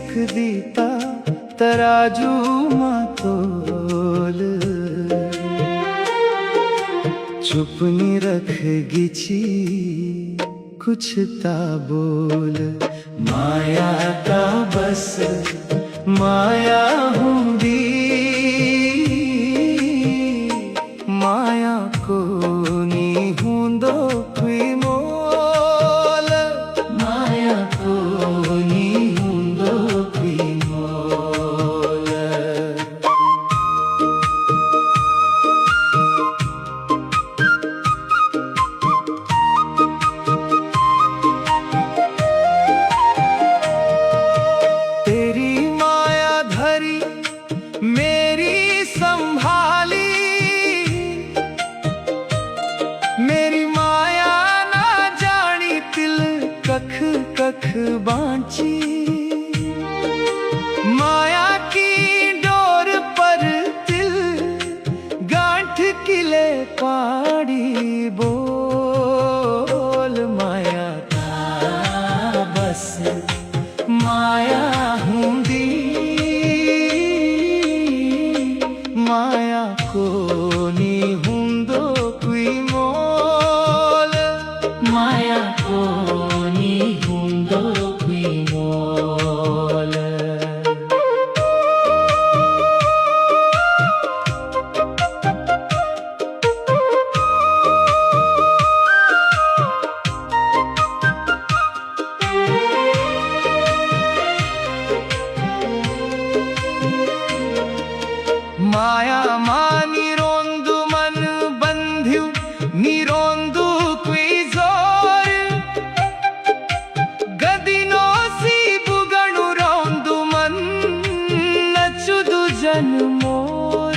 सुख दीता तराजू मां तोल चुपनी रख गिछी कुछ ता बोल माया का बस माया हुंदी माया को नी हुंदो कोई मोल माया को नी हुंदो कोई मोल तेरी माया धरी मेरी संभाली मेरी माया ना जानी तिल कख कख बांची माया की डोर पर तिल गांठ किले पाड़ी बोल माया का बस माया हुंदी माया को नी हुंदो कोई मोल माया को नी हुंदो कोई मोल माया निरोंदु मन बंध्यु निरोंदु कोई जोर गदिनो सी बुगणु रोंदु मन नचुदु जन मोर